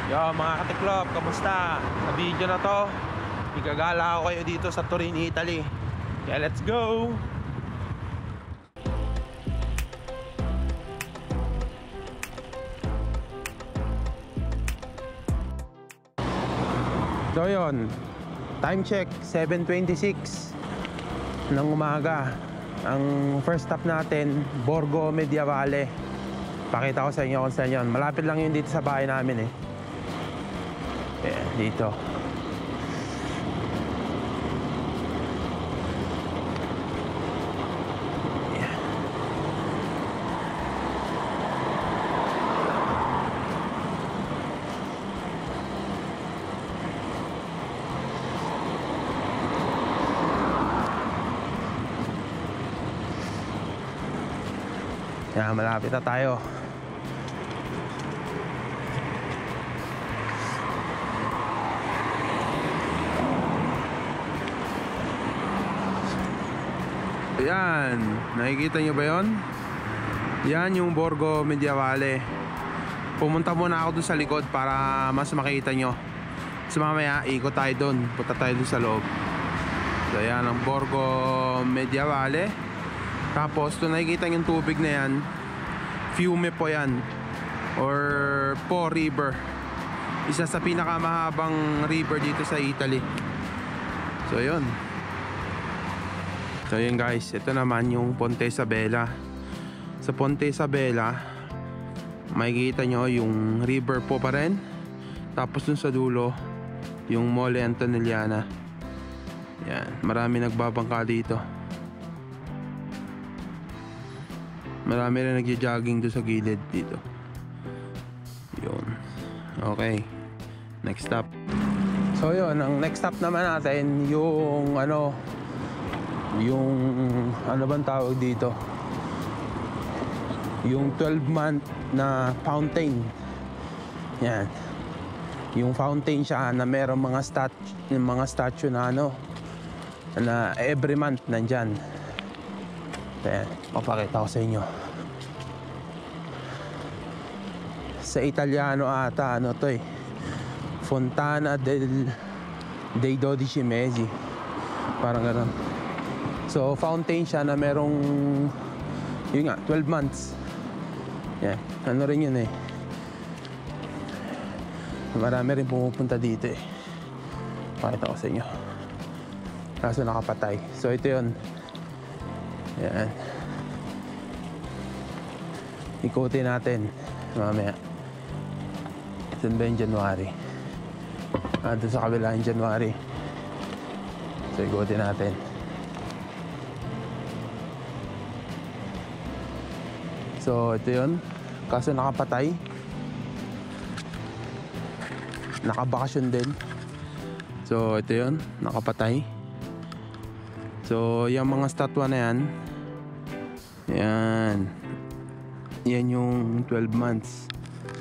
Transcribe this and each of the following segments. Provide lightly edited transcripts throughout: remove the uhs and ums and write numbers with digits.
Yo mga katiklop, kamusta? Sa video na to, igagala ko kayo dito sa Turin, Italy. Kaya let's go! So yun, time check 7:26 ng umaga. Ang first stop natin, Borgo Medievale. Pakita ko sa inyo kung saan yun. Malapit lang yun dito sa bahay namin eh. Ayan, dito. Yan, malapit na tayo. Ayan, nakikita nyo ba yun? Yan yung Borgo Medievale. Pumunta muna ako dun sa likod para mas makita nyo. So mamaya, ikot tayo dun. Punta tayo dun sa loob. So yan ang Borgo Medievale. Tapos kung nakikita yung tubig na yan, Fiume po yan, or Po River. Isa sa pinakamahabang river dito sa Italy. So yun. So yun guys, ito naman yung Ponte Isabella. Sa Ponte Isabella, makikita nyo yung river po pa rin. Tapos dun sa dulo, yung Mole Antonelliana. Yan, marami nagbabangka dito. Marami rin nagja-jogging doon sa gilid dito. Yun. Okay. Next stop. So yun, ang next stop naman natin yung ano bang tawag dito? Yung 12-month na fountain. Yan. Yung fountain siya na merong mga statue na na every month nandyan. Ayan, papakita ko sa inyo. Sa Italiano ata, to eh, Fontana dei 12 Mesi. Parang gano'n. So, fountain siya na merong, yun nga, 12 months. Yan, ano rin yun eh. Marami rin pumupunta dito eh. Pakita ko sa inyo. Kaso nakapatay. So, ito yun. Yan. Ikutin natin mamaya. Saan ba yung January? Doon sa kabila yung January. So ikutin natin. So ito yun. Kaso nakapatay. Nakabakasyon din. So ito yun. Nakapatay. So yung mga statwa na yan, yan yung 12 months.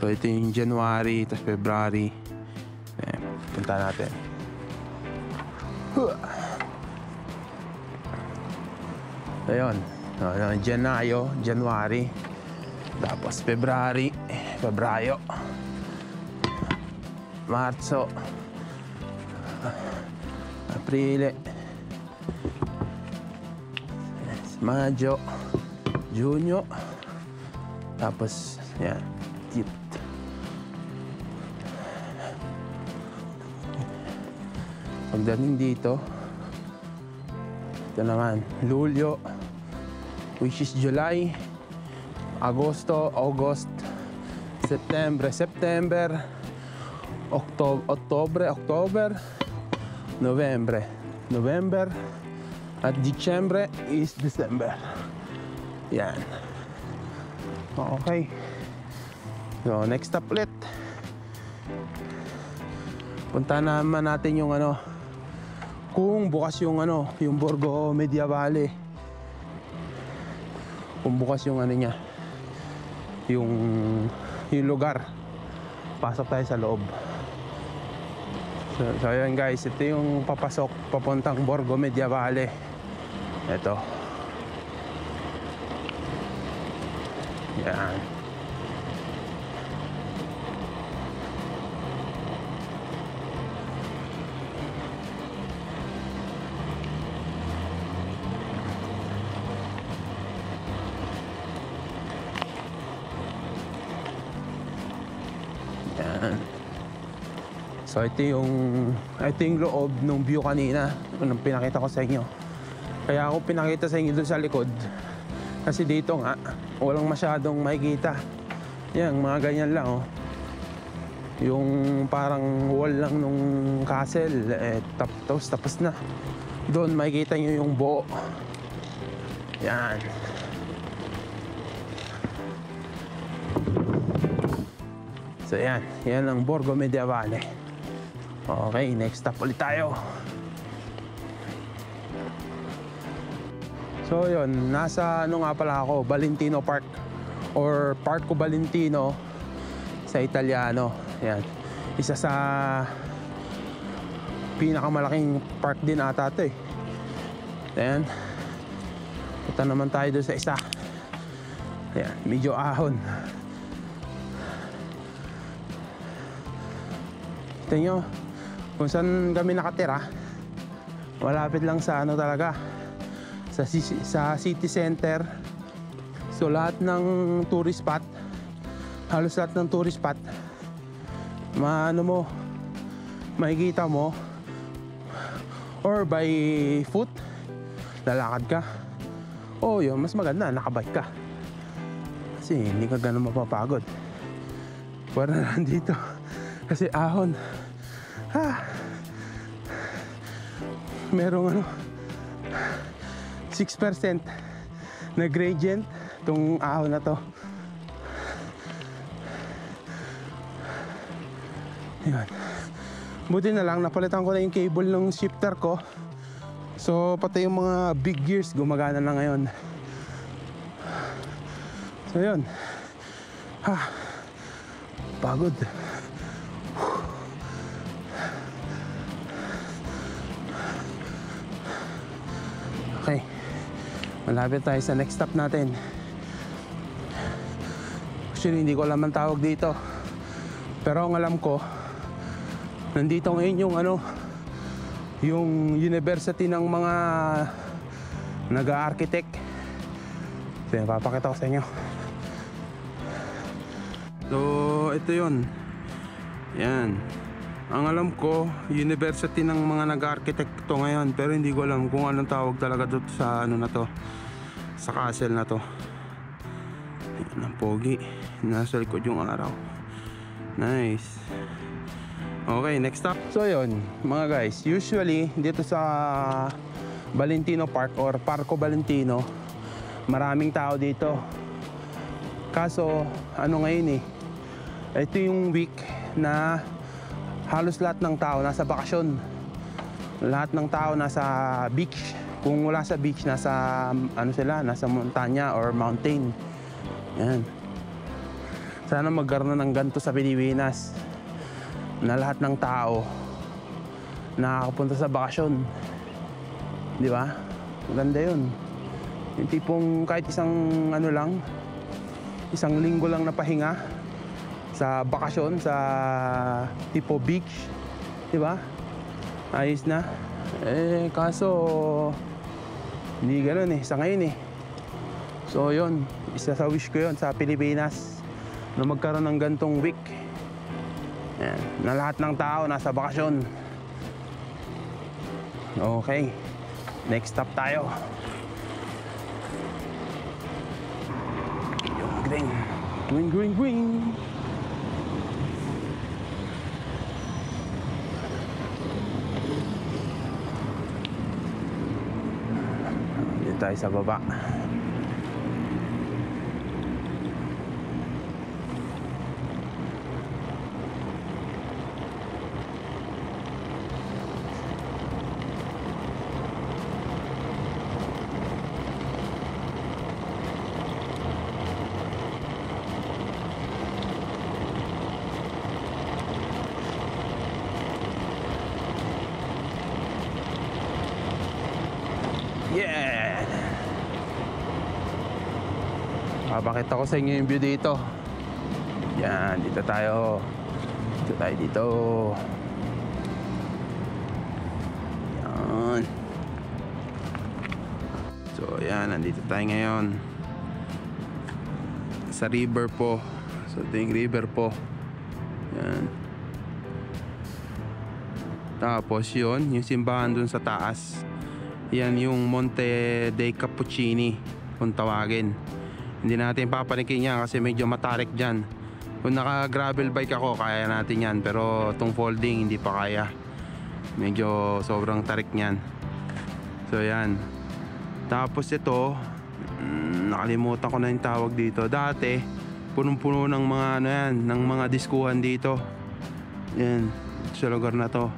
So ito yung January, tapos February. Ayan, punta natin. Ayun, January, tapos February, Febraayo, Marso, Aprile, Mayo, Junyo, tapos yan, pagdating dito, ito naman Lulyo, which is July, August, September, October, November, at December is December. Yan. Okay. So, next stop ulit. Punta naman natin yung kung bukas yung yung Borgo Medievale. Kung bukas yung niya. Yung lugar. Pasok tayo sa loob. So yun guys, ito yung papasok papuntang Borgo Medievale. Ito. Yan. Yan. So ito yung loob ng view kanina, nung pinakita ko sa inyo. Kaya ako pinakita sa inyo doon sa likod kasi dito nga walang masyadong makikita. Yan, mga ganyan lang oh. Yung parang wall lang nung castle tapos na. Doon makikita nyo yung buo. Yan. So yan ang Borgo Medievale. Okay, next stop ulit tayo. So yun, nasa ano nga pala ako, Valentino Park or Parco Valentino sa Italiano. Yan, isa sa pinakamalaking park din ata ito eh. Ayan, punta naman tayo doon sa isa. Ayan, medyo ahon. Kita nyo kung saan kami nakatira, malapit lang sa ano talaga, sa city center. So lahat ng tourist spot, halos lahat ng tourist spot, makikita mo, or by foot, lalakad ka. O yun, mas maganda, nakabike ka. Kasi hindi ka ganun mapapagod. Para na dito, kasi ahon. Merong 6% na gradient itong ahon na to. Yan. Buti na lang napalitan ko na yung cable ng shifter ko. So pati yung mga big gears gumagana na ngayon. So yun. Pagod. Okay, malapit tayo sa next stop natin. Actually hindi ko alam ang tawag dito, pero ang alam ko nandito ngayon yung yung university ng mga nag-architect. So papakita ko sa inyo. So ito yun. Yan, ang alam ko, university ng mga nag-architect to ngayon, pero hindi ko alam kung anong tawag talaga dito sa na to, sa castle na to. Ayan ang pogi, nasa likod yung araw. Nice. Okay, next stop. So yun mga guys, usually dito sa Valentino Park or Parco Valentino, maraming tao dito. Kaso ngayon ito yung week na halos lahat ng tao nasa bakasyon. Lahat ng tao nasa beach. Kung wala sa beach, nasa nasa montanya or mountain. Yan. Sana magkaroon ng ganito sa Pilipinas, na lahat ng tao nakakapunta sa bakasyon. Di ba? Maganda yun. Yung tipong kahit isang isang linggo lang na pahinga sa bakasyon, sa tipo beach, di ba? Ayos na. Kaso hindi ganoon sa ngayon So yun, isa sa wish ko yun sa Pilipinas, na magkaroon ng gantong week. Yan, na lahat ng tao nasa bakasyon. Okay, next stop tayo. Yung green. Dito tayo sa baba. Yeah! Papakita ko sa inyo yung view dito. Yan, dito tayo. Dito. Yan. So, yan, nandito tayo ngayon sa river po. So, ito yung river po. Yan. Tapos yun, yung simbahan dun sa taas. Yan yung Monte dei Cappuccini kung tawagin. Hindi natin papanikin yan kasi medyo matarik dyan. Kung naka gravel bike ako, kaya natin yan. Pero itong folding hindi pa kaya. Medyo sobrang tarik niyan. So yan. Tapos ito, nakalimutan ko na yung tawag dito. Dati punong-puno ng mga ano yan, ng mga diskuhan dito. Yan, sa lugar na to.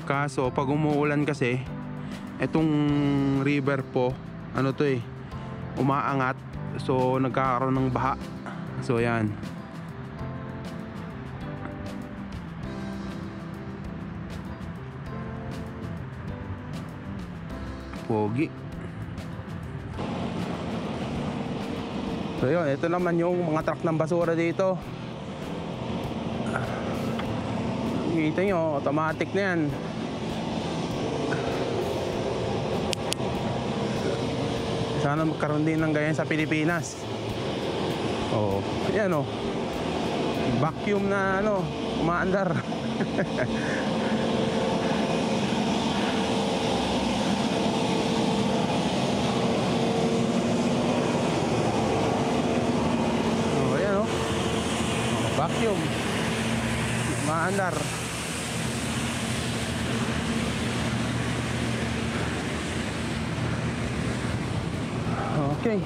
Kaso pag umuulan kasi, etong river po, ano to eh, umaangat. So nagkakaroon ng baha. So yan. Pogi. So yun, ito naman yung mga truck ng basura dito. Kita nyo, automatic na yan. Sana magkaroon din ng ganyan sa Pilipinas. Oh, ayan oh. Vacuum na ano, umaandar. Vacuum maandar. Okay.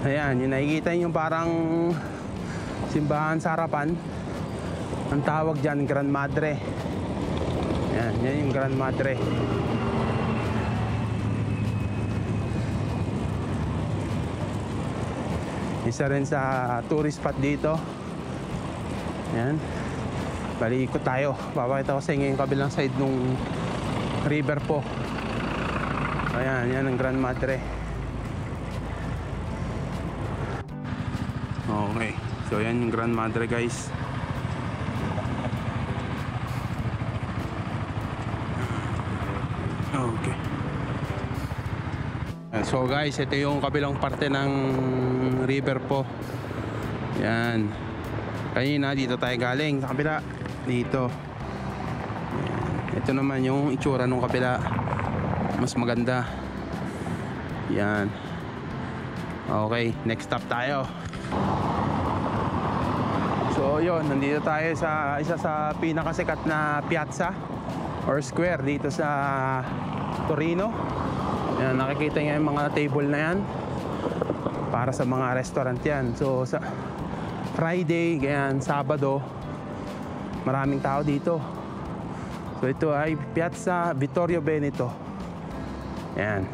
Ayan, yung nakikita yung parang simbahan sa harapan. Ang tawag dyan, Gran Madre. Ayan, yan yung Gran Madre. Isa rin sa tourist spot dito. Ayan. Bali, ikot tayo. Papakita ko sa inyo yung kabilang side nung river po. Ayan, yan ang Gran Madre. Okay. So, yan yung Gran Madre, guys. Okay. So guys, ito yung kabilang parte ng river po. Yan. Kanina dito tayo galing sa kabila. Dito. Yan. Ito naman yung itsura ng kabila. Mas maganda. Yan. Okay, next stop tayo. So yun, nandito tayo sa isa sa pinakasikat na piazza or square dito sa Torino. Yan, nakikita niyo yung mga table na yan para sa mga restaurant yan. So sa Friday, ganyan, Sabado, maraming tao dito. So ito ay Piazza Vittorio Veneto. Yan.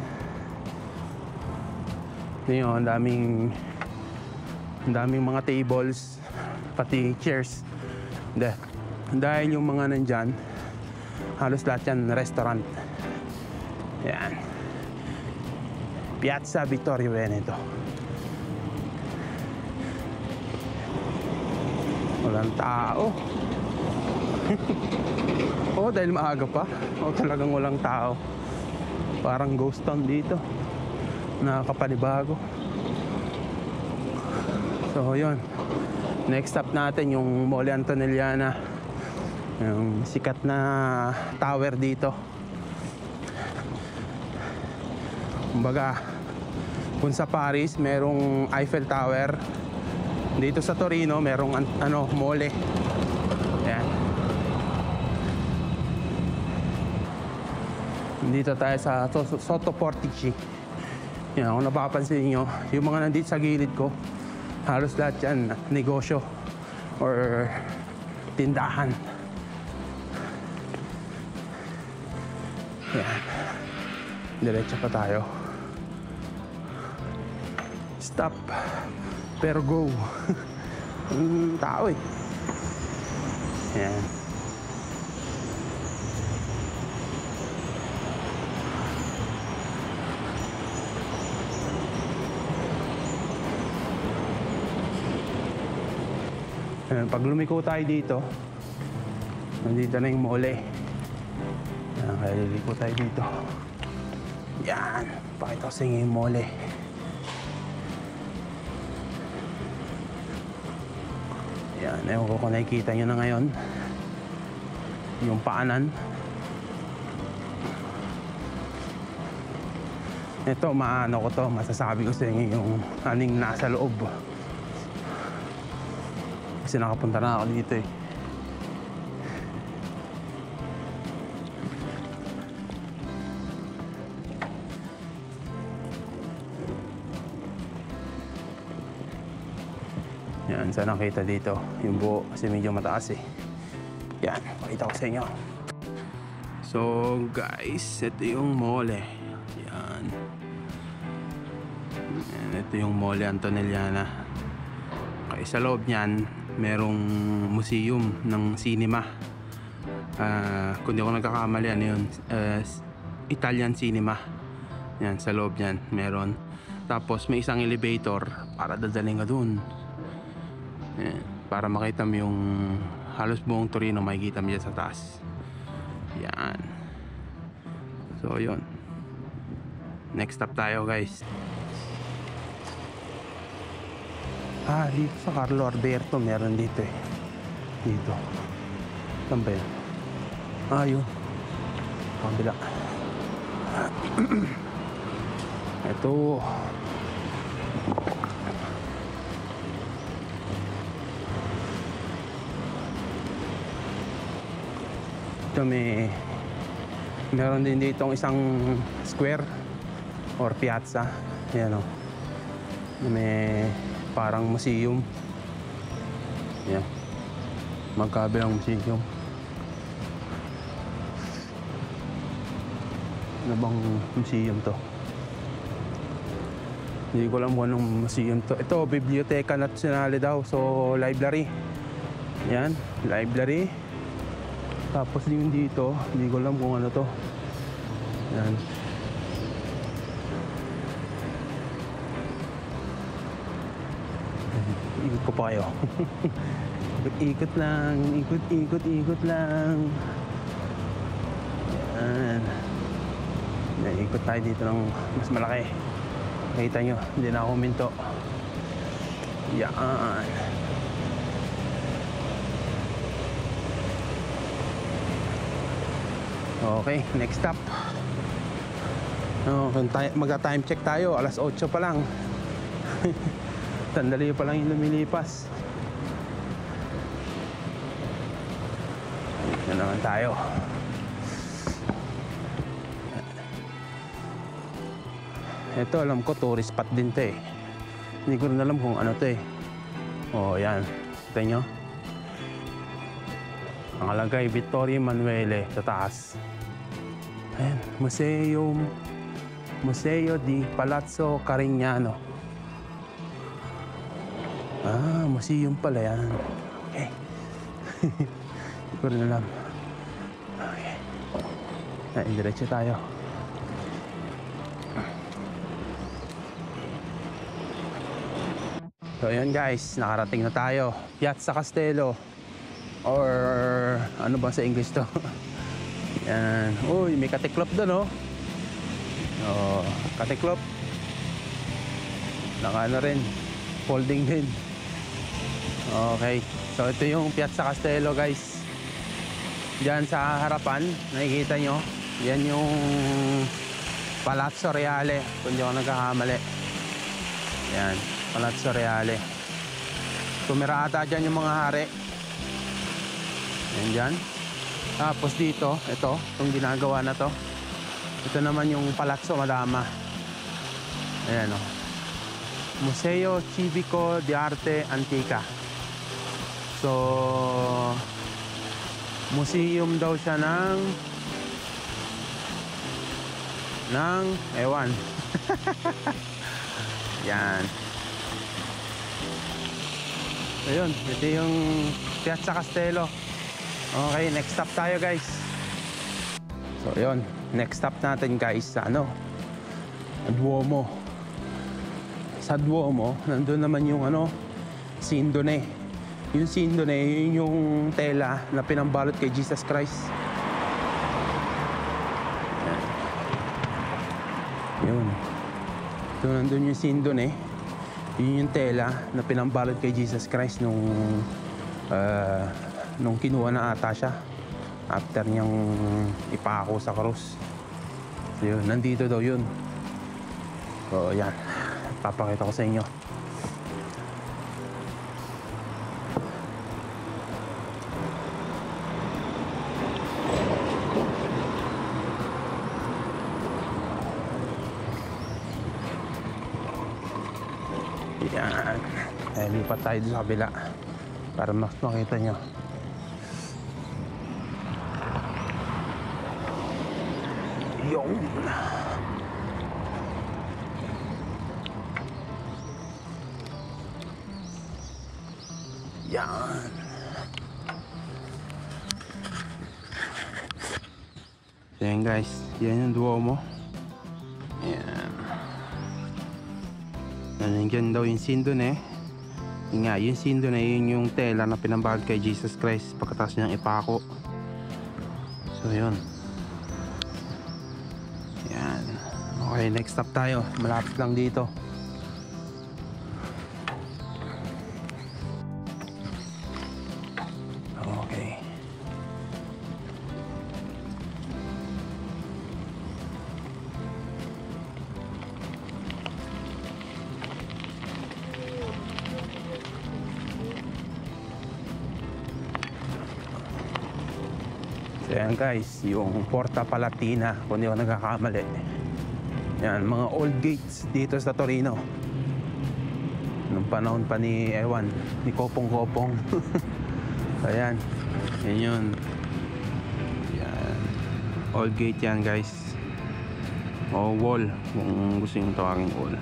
Yun, ang daming mga tables, pati chairs. Dahil yung mga nandyan, halos lahat yan restaurant. Yan. Piazza Vittorio Veneto. Walang tao. Oh, dahil maaga pa. Oh, talagang walang tao. Parang ghost town dito. Nakakapanibago. So, yun. Next stop natin yung Mole Antonelliana. Yung sikat na tower dito. Kumbaga, kung sa Paris merong Eiffel Tower, dito sa Torino merong mole. Ayan. Dito tayo sa Sotto Portici. Yan, kung napapansin nyo, yung mga nandito sa gilid ko, halos lahat yan negosyo or tindahan. Yan. Diretso pa tayo. Stop pero go. Tao eh. Yan. Pag lumiko tayo dito, nandito na yung mole. Yan, kaya liliko tayo dito. Yan, pakita ko sa inyo yung mole. Yan, ewan ko kung nakikita nyo na ngayon yung paanan. Ito, maano ko to, masasabi ko sa inyo yung aning nasa loob. Kasi nakapunta na ako dito eh. Yan, saan nakita dito yung buo kasi medyo mataas eh. Yan, pakita ko sa inyo. So guys, ito yung mole. Yan. Yan, ito yung mole Antonelliana. Okay, sa loob niyan merong museum ng cinema. Kung di ako nagkakamali, ano yun, Italian cinema. Yan, sa loob niyan meron. Tapos may isang elevator para dadalhin ka dun. Yan, para makita mo yung halos buong Torino, makikita mo dyan sa taas. Yan. So yun, next stop tayo guys. Dito sa Carlo Alberto meron dito eh. Dito. Saan ba yan? Yun. Kabila. Ito. Ito meron din dito isang square or piazza. Yan o. May parang museum. Yan. Magkabilang museum. Ano bang museum to? Hindi ko alam kung anong museum to. Ito, Biblioteca Nazionale daw. So, library. Yan, library. Tapos yung dito, hindi ko alam kung ano to. Yan. Ikot ko pa kayo. Ikot lang, ikot lang. Yan. Ikot tayo dito ng mas malaki. Nakita nyo, hindi na ako minto. Yan. Okay, next stop. Magka-time check tayo, alas 8 pa lang. Sandali pa lang yung lumilipas. Yan naman tayo. Ito, alam ko tourist spot din to eh. Hindi ko rin alam kung ano to eh. Oh, yan. Kita nyo? Nakalagay Vittorio Emanuele sa taas. Ayan, Museo di Palazzo Carignano. Museum pala yan. Okay. Hindi ko rin alam. Okay. Diretso tayo. So yun guys, nakarating na tayo. Piazza Castello. Or ano ba sa English to? Yan. Uy, may katiklop doon, oh. Oh, katiklop. Naka ano rin. Folding din. Okay. So ito yung Piazza Castello, guys. Diyan sa harapan, nakikita nyo. Yan yung Palazzo Reale. Kung di ako nagkakamali. Yan. Palazzo Reale. Tumira ata dyan yung mga hari. Yan dyan. Tapos dito, ito, itong ginagawa na to. Ito naman yung Palazzo Madama. Ayan o. Museo Civico di Arte Antica. So, museum daw siya ng ewan. Yan. Ayun, ito yung Piazza Castello. Okay, next stop tayo guys. So yun, next stop natin guys sa ano, Duomo. Sa Duomo, nandun naman yung ano, Sindone. Yung Sindone, yun yung tela na pinambalot kay Jesus Christ. Yun. So nandun yung Sindone. Yun yung tela na pinambalot kay Jesus Christ nung Nung kinuha na ata siya after niyang ipako sa krus. So yun, nandito daw yun. So yan, papakita ko sa inyo. Yan, lipat tayo sa kabila para mas makita nyo. Yung yan. So yan guys, yan yung Duomo. Yan. Nandiyan daw yung scene dun eh. Yun nga, yung scene dun eh, yun yung tela na pinambahag kay Jesus Christ pagkatapos niyang ipako. So yun. Yan. Okay, next stop tayo. Malapit lang dito. Okay. So yan guys, yung Porta Palatina, kung di ako nagkakamali. Yan, mga old gates dito sa Torino. Nung panahon pa ni Ewan, ni Kopong-Kopong. So yan, yan yun. Yan, old gate yan guys. O wall, kung gusto yung tawagin wall.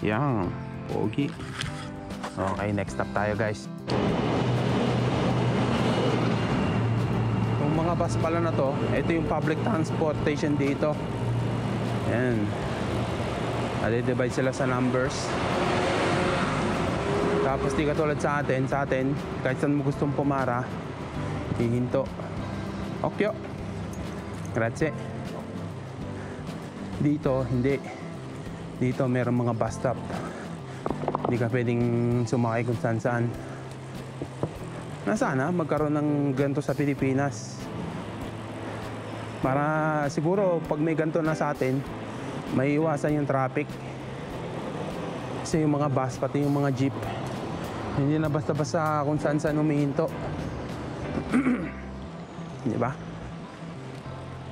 Yan, pogi. Okay, next stop tayo guys. Mga bus pala na to, ito yung public transportation dito. Ayan, nade-divide sila sa numbers. Tapos di katulad sa atin kahit saan mo gustong pumara, hihinto. Okay, grazie. Dito hindi, dito meron mga bus stop, hindi ka pwedeng sumakay kung saan saan. Sana magkaroon ng ganito sa Pilipinas. Para siguro pag may ganito na sa atin, may iwasan yung traffic. Kasi yung mga bus, pati yung mga jeep, hindi na basta-basta kung saan-saan humihinto. Di ba?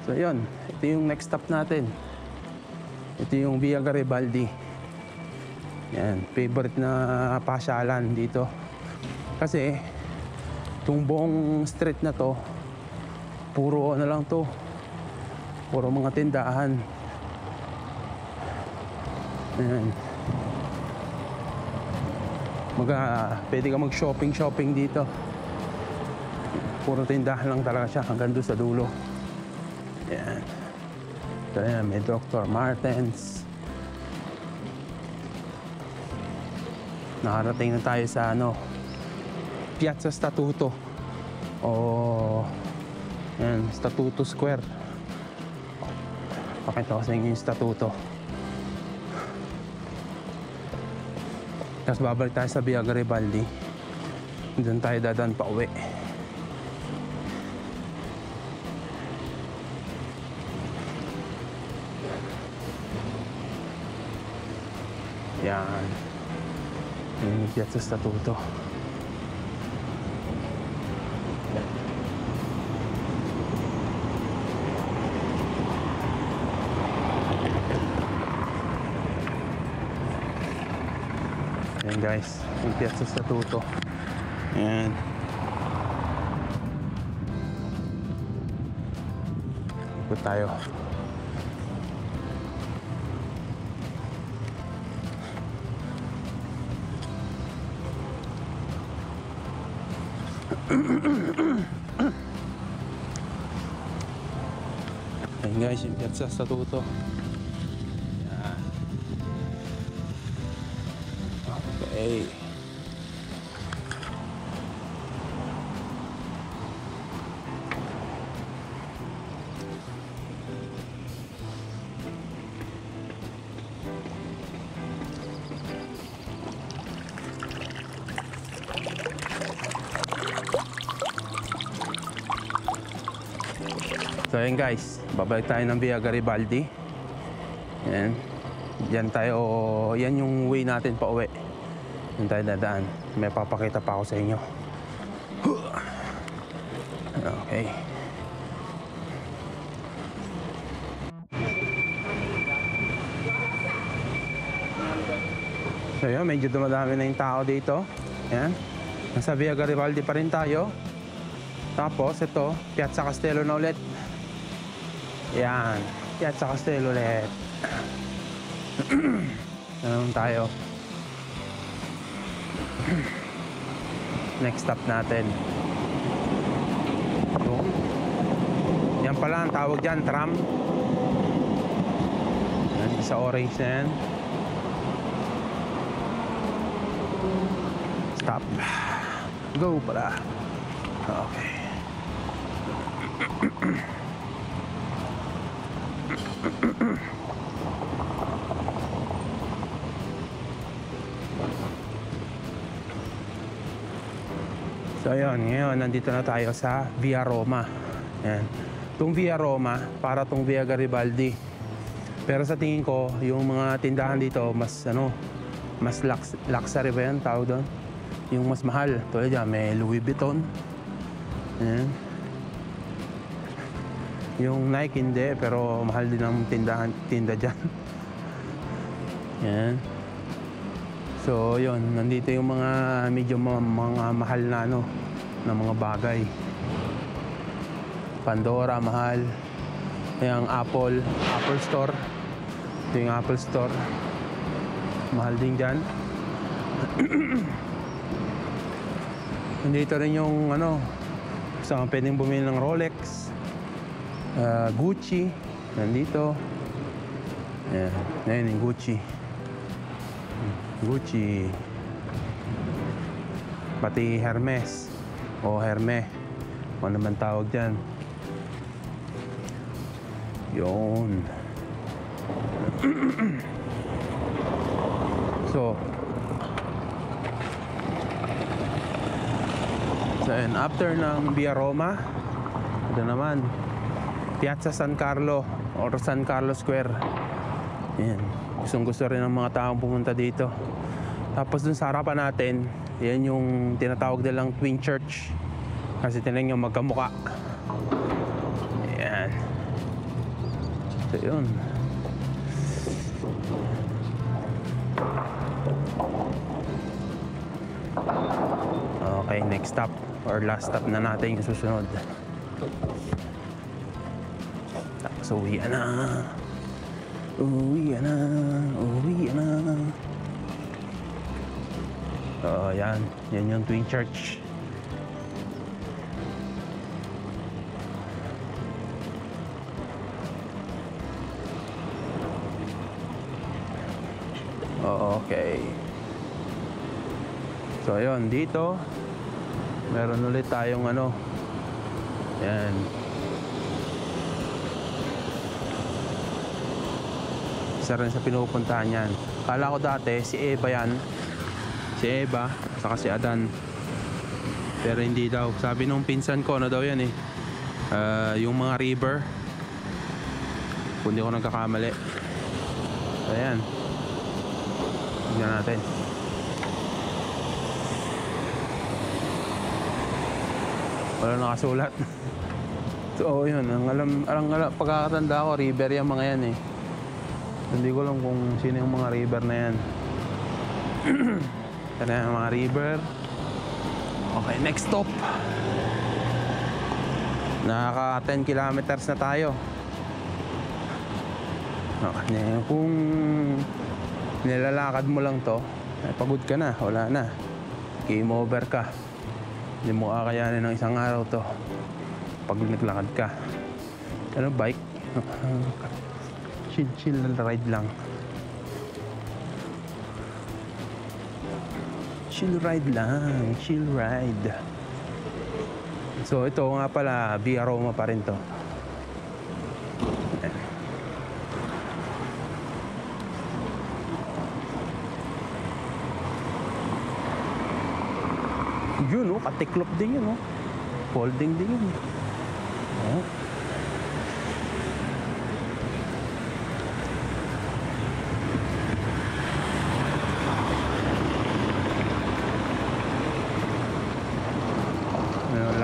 So yun, ito yung next stop natin. Ito yung Via Garibaldi. Yan, favorite na pasyalan dito. Kasi itong buong street na to, puro ano lang to, puro mga tindahan. Ayan. Pwede ka mag-shopping dito. Puro tindahan lang talaga siya hanggang doon sa dulo. Ayan. So ayan, may Dr. Martens. Nakarating na tayo sa Piazza Statuto o yan, Statuto Square. Pakita ko sa inyo yung Statuto. Tapos babalik tayo sa Via Garibaldi. Doon tayo dadaan pa uwi. Yan, yung Piazza Statuto. Ayan guys, yung Piazza Statuto. Ayan. Ikot tayo. Ayan guys, yung Piazza Statuto. Okay. So ayun guys, babalik tayo ng Via Garibaldi. Yan. Yan tayo, yan yung way natin pa uwi. Yan tayo dadaan. May papakita pa ako sa inyo. Okay. So yun, medyo dumadami na yung tao dito. Yan. Nasa Via Garibaldi pa rin tayo. Tapos ito, Piazza Castello na ulit. Yan, Piazza Castello ulit. Naman tayo. Next stop natin. Yan pala ang tawag dyan, tram. Yan, sa orange na yan. Stop. Go pala. Okay. So ayun, ngayon nandito na tayo sa Via Roma. Yan. Itong Via Roma, para itong Via Garibaldi. Pero sa tingin ko, yung mga tindahan dito, mas mas luxury ba yan tawag doon? Yung mas mahal. Tulad dyan, may Louis Vuitton. Yan. Yung Nike hindi, pero mahal din ang tinda dyan. Yan. So yun, nandito yung mga medyo mga mahal na na mga bagay. Pandora mahal. Yung Apple Store. Ito yung Apple Store. Mahal din dyan. Nandito rin yung sa pwedeng bumili ng Rolex, Gucci, nandito. Ayan, ayan yung Gucci. Pati Hermes o Herme, ano naman tawag dyan. Yun. So and after ng Via Roma, ito naman Piazza San Carlo or San Carlo Square. Yan. Gusto rin ng mga taong pumunta dito. Tapos dun sa harapan natin, yan yung tinatawag nilang Twin Church. Kasi tinan nyo magkamukha. Yan. So yun. Okay, next stop or last stop na natin yung susunod. So uwi na. Uwi na. Yan. Yan yung Twin Church. Okay. So ayun, dito meron ulit tayong yan. Isa rin sa pinupuntahan yan. Kala ko dati si Eva yan. Si Eva, saka si Adan. Pero hindi daw. Sabi nung pinsan ko, daw yan eh. Yung mga river. Kung di ko nagkakamali. Ayan. Tignan natin. Wala nakasulat. So yun, ang alam pagkakatanda ko, river yung mga yan eh. Hindi ko alam kung sino yung mga river na yan. Yan yung mga river. Okay, next stop. Nakaka 10 kilometers na tayo. Okay, kung nilalakad mo lang to, pagod ka na, wala na. Game over ka. Hindi mo kakayanin ng isang araw to pag naglakad ka. Bike? Chill ride lang. Chill ride. So ito nga pala, Via Roma pa rin to. Yun, katiklop din yun, folding din yun.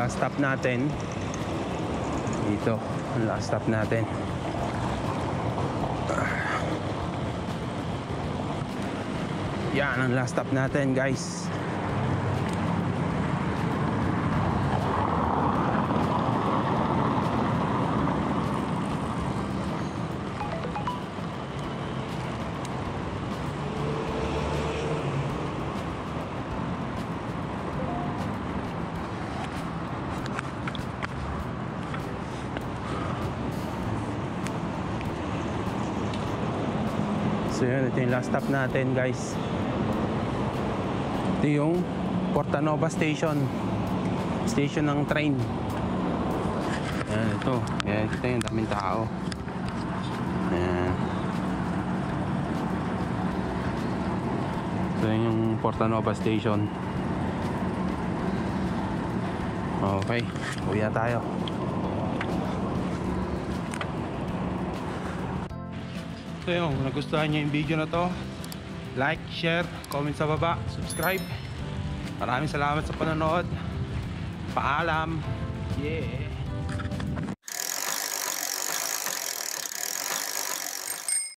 last stop natin dito. Ang last stop natin. Yan ang last stop natin, guys. So yun, ito yung last stop natin, guys. Ito yung Portanova Station. Station ng train. Ayan, ito. Ayan, kita yung daming tao. Ayan. Ito yung Portanova Station. Okay, uwi na tayo. So yun, kung nagustuhan nyo yung video na to, like, share, comment sa baba, subscribe. Maraming salamat sa panonood. Paalam. Yeah.